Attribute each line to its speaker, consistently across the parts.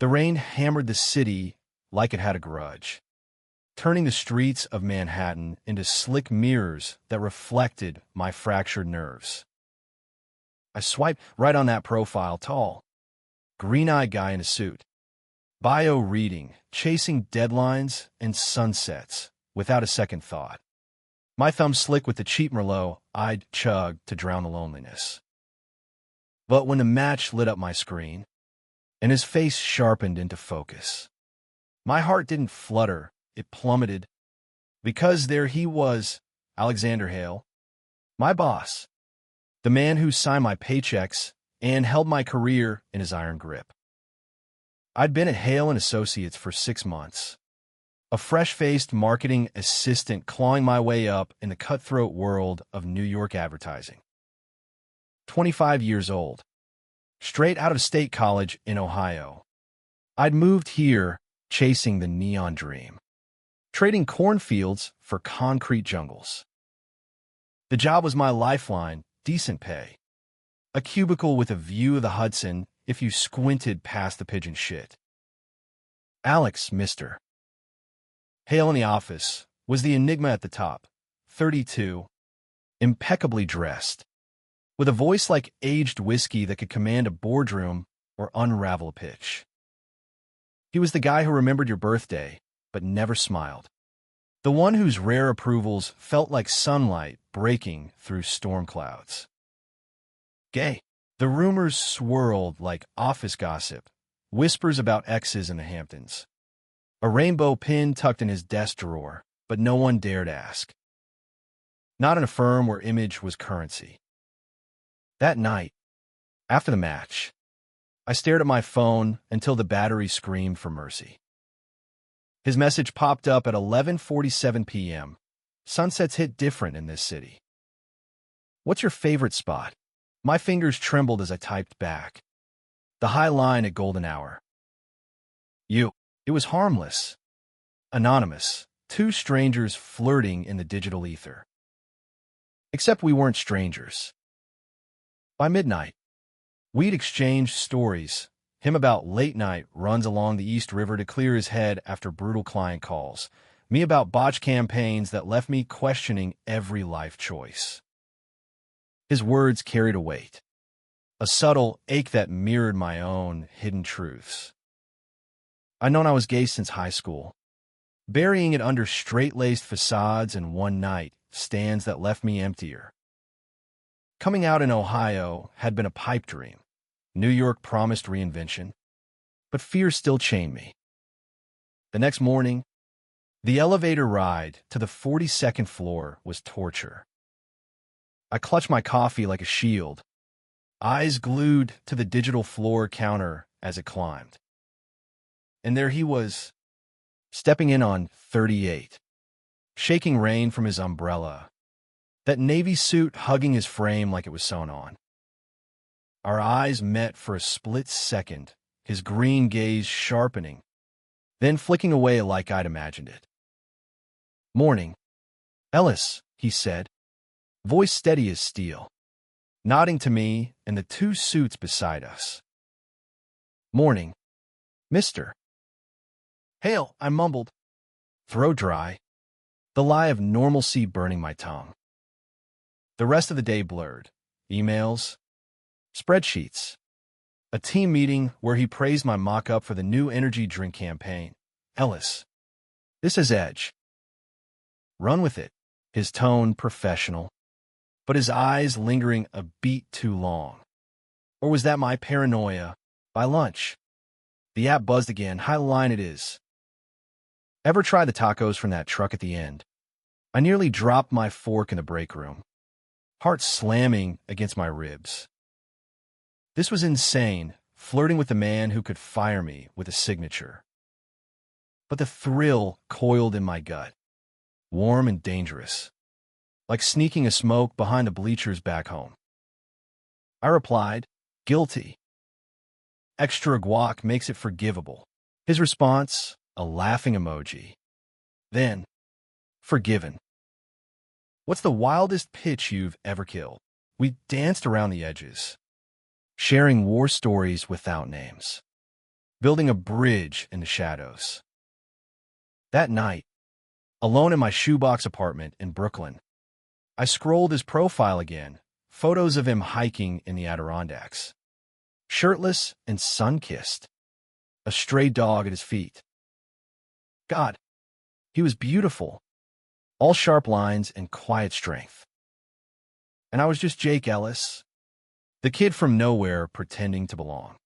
Speaker 1: The rain hammered the city like it had a grudge, turning the streets of Manhattan into slick mirrors that reflected my fractured nerves. I swiped right on that profile, tall, green-eyed guy in a suit. Bio reading, chasing deadlines and sunsets without a second thought. My thumb slick with the cheap Merlot I'd chugged to drown the loneliness. But when the match lit up my screen, and his face sharpened into focus, my heart didn't flutter, it plummeted, because there he was, Alexander Hale, my boss, the man who signed my paychecks and held my career in his iron grip. I'd been at Hale and Associates for 6 months, a fresh-faced marketing assistant clawing my way up in the cutthroat world of New York advertising. 25 years old, straight out of state college in Ohio. I'd moved here chasing the neon dream, trading cornfields for concrete jungles. The job was my lifeline, decent pay, a cubicle with a view of the Hudson if you squinted past the pigeon shit. Alex, Mr. Hale in the office was the enigma at the top, 32, impeccably dressed, with a voice like aged whiskey that could command a boardroom or unravel a pitch. He was the guy who remembered your birthday, but never smiled. The one whose rare approvals felt like sunlight breaking through storm clouds. Gay. The rumors swirled like office gossip, whispers about exes in the Hamptons. A rainbow pin tucked in his desk drawer, but no one dared ask. Not in a firm where image was currency. That night, after the match, I stared at my phone until the battery screamed for mercy. His message popped up at 11:47 p.m. Sunsets hit different in this city. What's your favorite spot? My fingers trembled as I typed back. The High Line at golden hour. You. It was harmless. Anonymous. 2 strangers flirting in the digital ether. Except we weren't strangers. By midnight, we'd exchanged stories, him about late-night runs along the East River to clear his head after brutal client calls, me about botched campaigns that left me questioning every life choice. His words carried a weight, a subtle ache that mirrored my own hidden truths. I'd known I was gay since high school, burying it under straight-laced facades and one-night stands that left me emptier. Coming out in Ohio had been a pipe dream. New York promised reinvention, but fear still chained me. The next morning, the elevator ride to the 42nd floor was torture. I clutched my coffee like a shield, eyes glued to the digital floor counter as it climbed. And there he was, stepping in on 38, shaking rain from his umbrella, that navy suit hugging his frame like it was sewn on. Our eyes met for a split second, his green gaze sharpening, then flicking away like I'd imagined it. "Morning, Ellis," he said, voice steady as steel, nodding to me and the 2 suits beside us. "Morning, Mr. Hale," I mumbled, throat dry, the lie of normalcy burning my tongue. The rest of the day blurred. Emails, spreadsheets, a team meeting where he praised my mock-up for the new energy drink campaign. "Ellis, this is edge. Run with it," his tone professional, but his eyes lingering a beat too long. Or was that my paranoia? By lunch, the app buzzed again. "High Line it is. Ever try the tacos from that truck at the end?" I nearly dropped my fork in the break room, heart slamming against my ribs. This was insane, flirting with the man who could fire me with a signature. But the thrill coiled in my gut, warm and dangerous, like sneaking a smoke behind the bleachers back home. I replied, "Guilty. Extra guac makes it forgivable." His response, a laughing emoji. Then, "Forgiven. What's the wildest pitch you've ever killed?" We danced around the edges, sharing war stories without names. building a bridge in the shadows. That night, alone in my shoebox apartment in Brooklyn, I scrolled his profile again, photos of him hiking in the Adirondacks. Shirtless and sun-kissed, a stray dog at his feet. God, he was beautiful, all sharp lines and quiet strength. And I was just Jake Ellis, the kid from nowhere pretending to belong.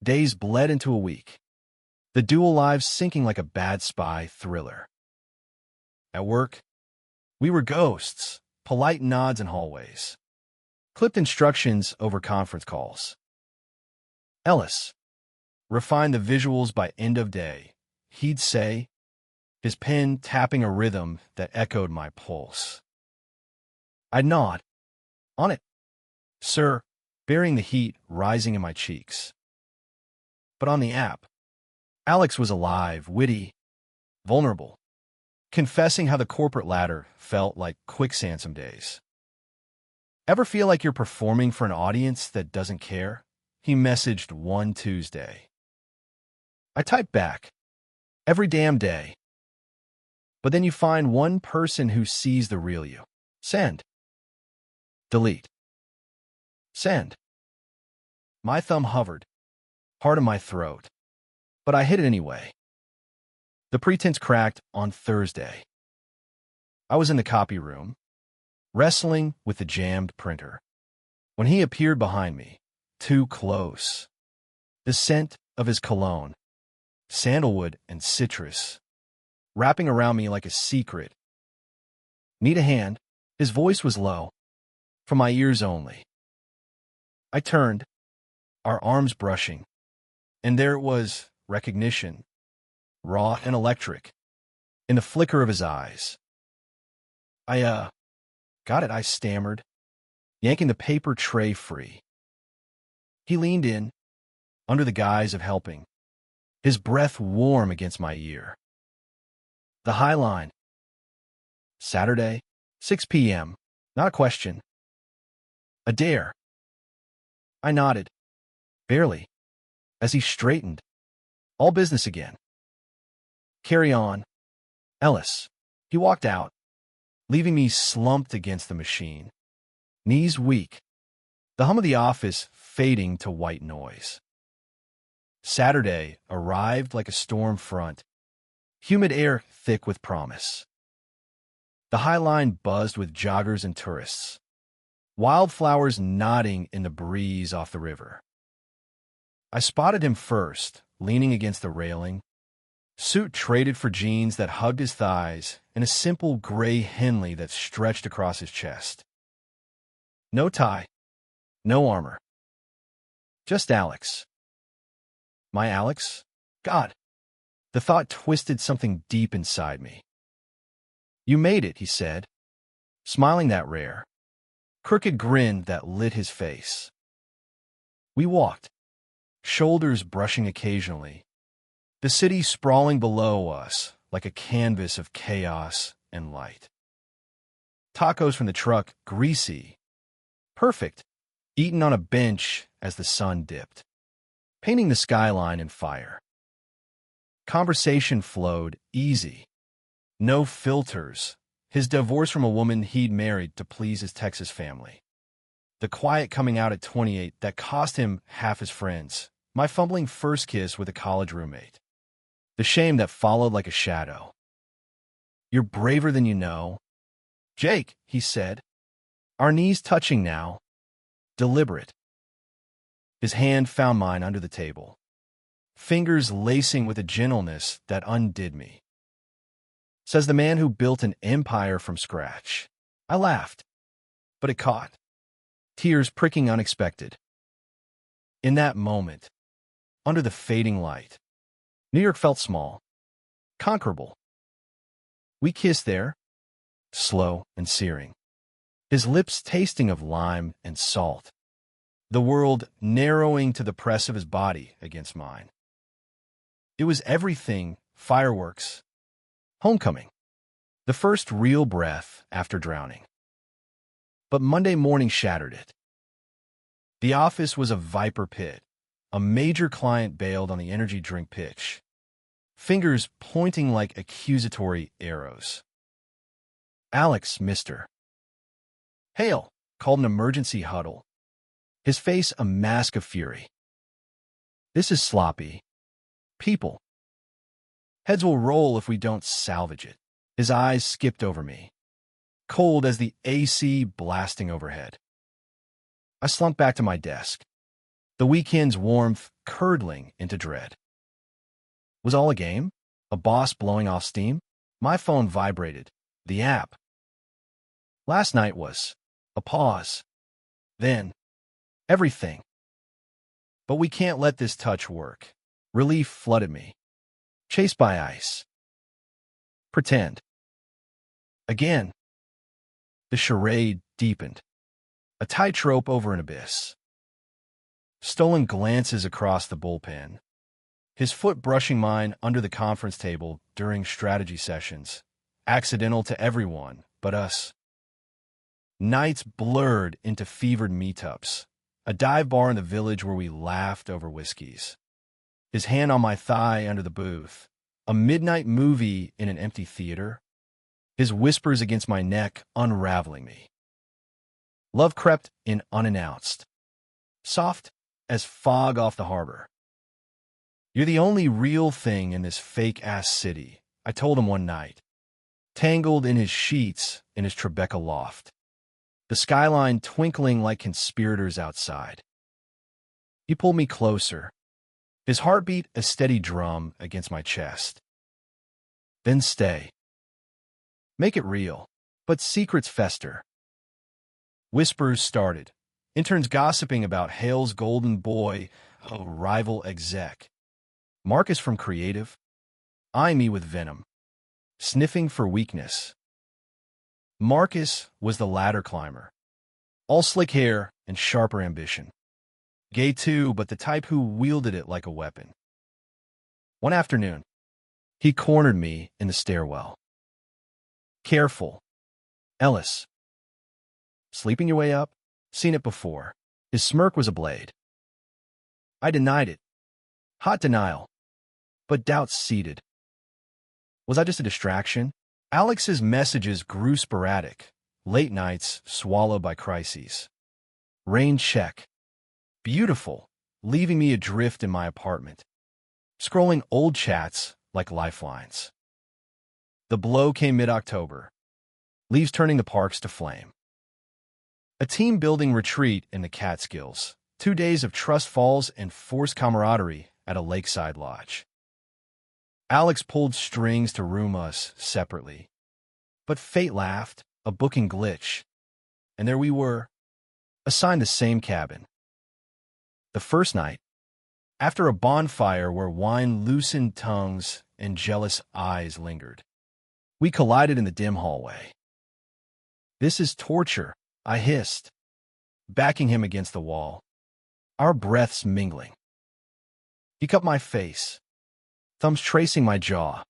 Speaker 1: Days bled into a week, the dual lives sinking like a bad spy thriller. At work, we were ghosts, polite nods in hallways, clipped instructions over conference calls. Ellis, refine the visuals by end of day, he'd say, his pen tapping a rhythm that echoed my pulse. I'd nod. On it, sir, bearing the heat rising in my cheeks. But on the app, Alex was alive, witty, vulnerable, confessing how the corporate ladder felt like quicksand some days. Ever feel like you're performing for an audience that doesn't care? He messaged one Tuesday. I typed back, every damn day. But then you find one person who sees the real you. Send. Delete. Send. My thumb hovered, hard in my throat, but I hit it anyway. The pretense cracked on Thursday. I was in the copy room, wrestling with the jammed printer, when he appeared behind me, too close. The scent of his cologne, sandalwood and citrus, wrapping around me like a secret. Need a hand? His voice was low, for my ears only. I turned, our arms brushing, and there it was, recognition, raw and electric, in the flicker of his eyes. Got it, I stammered, yanking the paper tray free. He leaned in, under the guise of helping, his breath warm against my ear. The high line. Saturday, 6 p.m., not a question. A dare. I nodded, barely, as he straightened. All business again. Carry on. Ellis. He walked out, leaving me slumped against the machine, knees weak, the hum of the office fading to white noise. Saturday arrived like a storm front, humid air thick with promise. The High Line buzzed with joggers and tourists, wildflowers nodding in the breeze off the river. I spotted him first, leaning against the railing, suit traded for jeans that hugged his thighs and a simple gray Henley that stretched across his chest. No tie, no armor. Just Alex. My Alex? God. The thought twisted something deep inside me. You made it, he said, smiling that rare, crooked grin that lit his face. We walked, shoulders brushing occasionally, the city sprawling below us like a canvas of chaos and light. Tacos from the truck, greasy, perfect, eaten on a bench as the sun dipped, painting the skyline in fire. Conversation flowed easy, no filters, his divorce from a woman he'd married to please his Texas family. The quiet coming out at 28 that cost him half his friends, my fumbling first kiss with a college roommate. The shame that followed like a shadow. You're braver than you know. Jake, he said, our knees touching now, deliberate. His hand found mine under the table, fingers lacing with a gentleness that undid me. Says the man who built an empire from scratch. I laughed, but it caught, tears pricking unexpected. In that moment, under the fading light, New York felt small, conquerable. We kissed there, slow and searing, his lips tasting of lime and salt, the world narrowing to the press of his body against mine. It was everything, fireworks, homecoming, the first real breath after drowning. But Monday morning shattered it. The office was a viper pit, a major client bailed on the energy drink pitch, fingers pointing like accusatory arrows. Alex, Mr. Hale, called an emergency huddle, his face a mask of fury. This is sloppy. People. Heads will roll if we don't salvage it. His eyes skipped over me, cold as the AC blasting overhead. I slunk back to my desk, the weekend's warmth curdling into dread. Was all a game? A boss blowing off steam? My phone vibrated. The app. Last night was a pause. Then, everything. But we can't let this touch work. Relief flooded me. Chased by ice. Pretend. Again. The charade deepened. A tightrope over an abyss. Stolen glances across the bullpen. His foot brushing mine under the conference table during strategy sessions. Accidental to everyone but us. Nights blurred into fevered meetups. A dive bar in the village where we laughed over whiskeys. His hand on my thigh under the booth. A midnight movie in an empty theater. His whispers against my neck unraveling me. Love crept in unannounced. Soft as fog off the harbor. You're the only real thing in this fake-ass city, I told him one night. Tangled in his sheets in his Tribeca loft. The skyline twinkling like conspirators outside. He pulled me closer, his heartbeat a steady drum against my chest. Then stay. Make it real, but secrets fester. Whispers started, interns gossiping about Hale's golden boy, a rival exec. Marcus from Creative, eyeing me with venom, sniffing for weakness. Marcus was the ladder climber, all slick hair and sharper ambition. Gay too, but the type who wielded it like a weapon. One afternoon, he cornered me in the stairwell. Careful, Ellis. Sleeping your way up? Seen it before. His smirk was a blade. I denied it. Hot denial. But doubts seeded. Was I just a distraction? Alex's messages grew sporadic, late nights swallowed by crises. Rain check. Beautiful, leaving me adrift in my apartment. Scrolling old chats like lifelines. The blow came mid-October. Leaves turning the parks to flame. A team-building retreat in the Catskills. 2 days of trust falls and forced camaraderie at a lakeside lodge. Alex pulled strings to room us separately. But fate laughed, a booking glitch. And there we were, assigned the same cabin. The first night, after a bonfire where wine loosened tongues and jealous eyes lingered, we collided in the dim hallway. This is torture, I hissed, backing him against the wall, our breaths mingling. He cupped my face, thumbs tracing my jaw.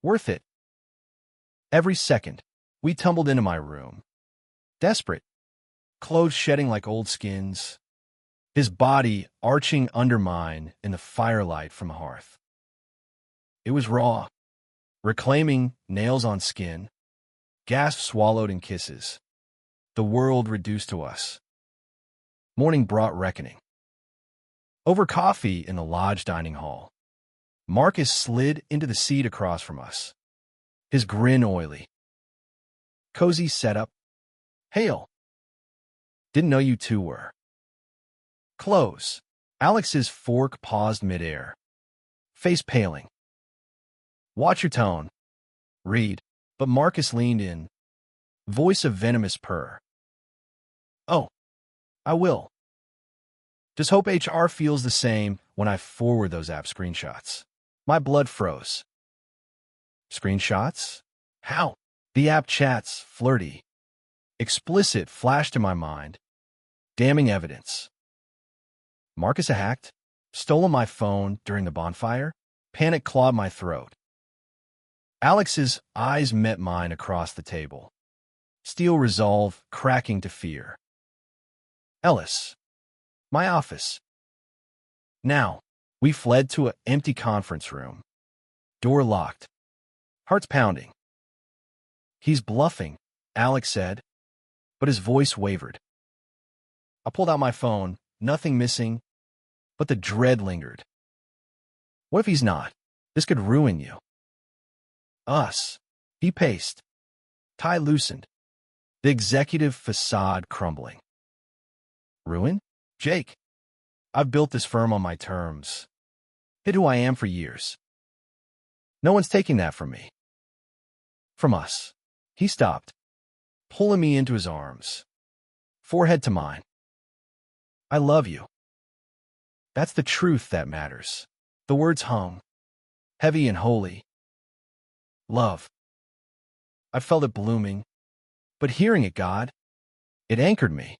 Speaker 1: Worth it. Every second, we tumbled into my room. Desperate, clothes shedding like old skins, his body arching under mine in the firelight from the hearth. It was raw, reclaiming nails on skin, gasps swallowed in kisses. The world reduced to us. Morning brought reckoning. Over coffee in the lodge dining hall, Marcus slid into the seat across from us, his grin oily. Cozy setup. Hale. Didn't know you two were. Close. Alex's fork paused midair, face paling. Watch your tone. Read. But Marcus leaned in, voice of venomous purr. Oh, I will. Just hope HR feels the same when I forward those app screenshots. My blood froze. Screenshots? How? The app chats, flirty. Explicit flashed to my mind. Damning evidence. Marcus hacked, stolen my phone during the bonfire, panic clawed my throat. Alex's eyes met mine across the table. Steel resolve cracking to fear. Ellis. My office. Now, we fled to an empty conference room. Door locked. Hearts pounding. He's bluffing, Alex said, but his voice wavered. I pulled out my phone, nothing missing, but the dread lingered. What if he's not? This could ruin you. Us. He paced. Tie loosened. The executive facade crumbling. Ruin? Jake. I've built this firm on my terms. Hid who I am for years. No one's taking that from me. From us. He stopped, pulling me into his arms. Forehead to mine. I love you. That's the truth that matters. The words hung, heavy and holy. Love. I felt it blooming, but hearing it, God, it anchored me.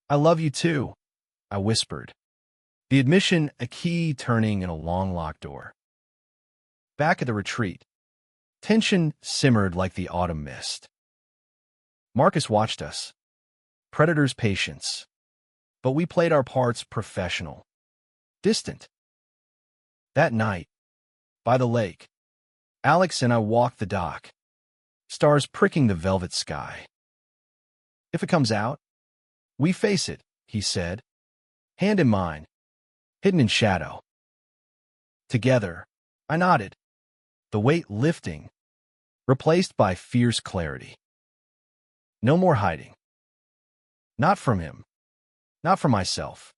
Speaker 1: I love you too, I whispered. The admission a key turning in a long locked door. Back at the retreat, tension simmered like the autumn mist. Marcus watched us. Predator's patience. But we played our parts professional. Distant. That night, by the lake, Alex and I walked the dock, stars pricking the velvet sky. If it comes out, we face it, he said, hand in mine, hidden in shadow. Together, I nodded, the weight lifting, replaced by fierce clarity. No more hiding. Not from him, not from myself.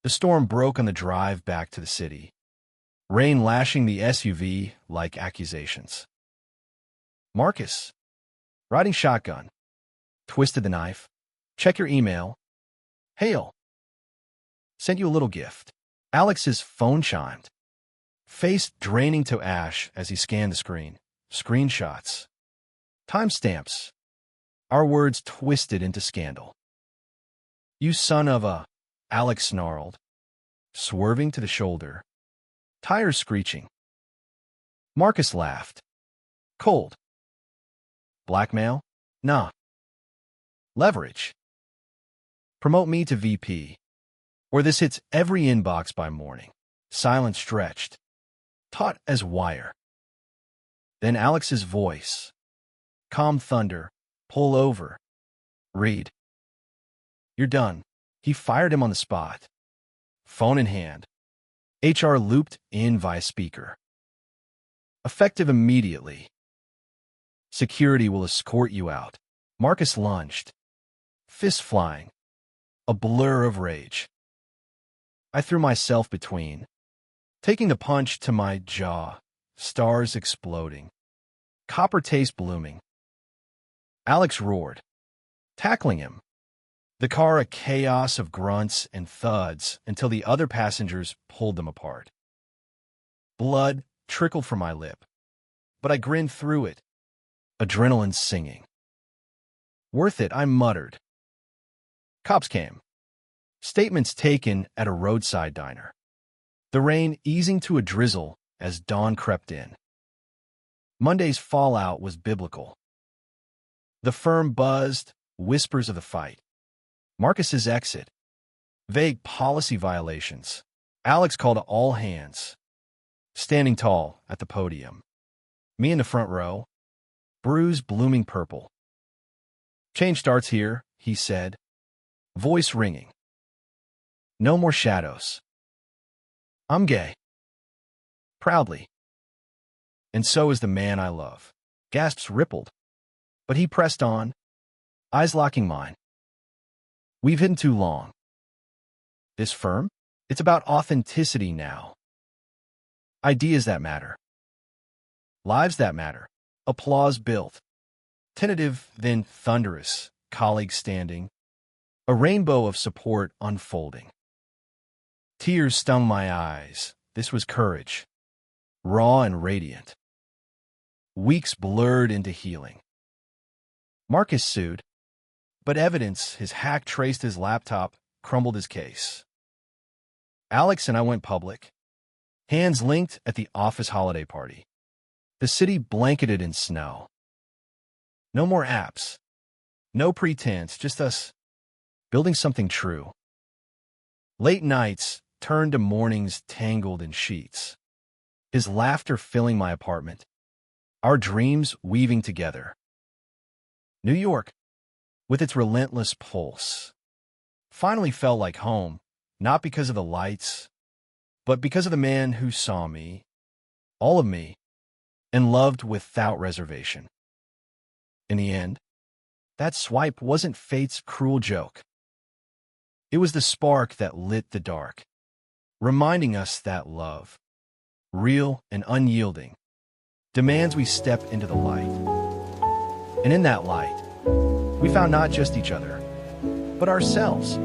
Speaker 1: The storm broke on the drive back to the city, rain lashing the SUV like accusations. Marcus, riding shotgun, twisted the knife. Check your email. Hail. Sent you a little gift. Alex's phone chimed, face draining to ash as he scanned the screen. Screenshots. Timestamps. Our words twisted into scandal. You son of a... Alex snarled, swerving to the shoulder. Tires screeching. Marcus laughed. Cold. Blackmail? Nah. Leverage. Promote me to VP. Or this hits every inbox by morning. Silence stretched. Taut as wire. Then Alex's voice. Calm thunder. Pull over. Read. You're done. He fired him on the spot. Phone in hand. HR looped in via speaker. Effective immediately. Security will escort you out. Marcus lunged. Fist flying. A blur of rage. I threw myself between, taking the punch to my jaw, stars exploding. Copper taste blooming. Alex roared, tackling him. The car a chaos of grunts and thuds until the other passengers pulled them apart. Blood trickled from my lip, but I grinned through it, adrenaline singing. Worth it, I muttered. Cops came. Statements taken at a roadside diner. The rain easing to a drizzle as dawn crept in. Monday's fallout was biblical. The firm buzzed, whispers of the fight. Marcus's exit. Vague policy violations. Alex called all hands. Standing tall at the podium. Me in the front row. Bruise blooming purple. Change starts here, he said. Voice ringing. No more shadows. I'm gay. Proudly. And so is the man I love. Gasps rippled. But he pressed on, eyes locking mine. We've hidden too long. This firm? It's about authenticity now. Ideas that matter. Lives that matter. Applause built. Tentative, then thunderous. Colleagues standing. A rainbow of support unfolding. Tears stung my eyes. This was courage. Raw and radiant. Weeks blurred into healing. Marcus sued, but evidence, his hack traced his laptop, crumbled his case. Alex and I went public, hands linked at the office holiday party. The city blanketed in snow. No more apps. No pretense, just us building something true. Late nights, turned to mornings tangled in sheets. His laughter filling my apartment. Our dreams weaving together. New York, with its relentless pulse, finally felt like home, not because of the lights, but because of the man who saw me, all of me, and loved without reservation. In the end, that swipe wasn't fate's cruel joke. It was the spark that lit the dark, reminding us that love, real and unyielding, demands we step into the light. And in that light, we found not just each other, but ourselves.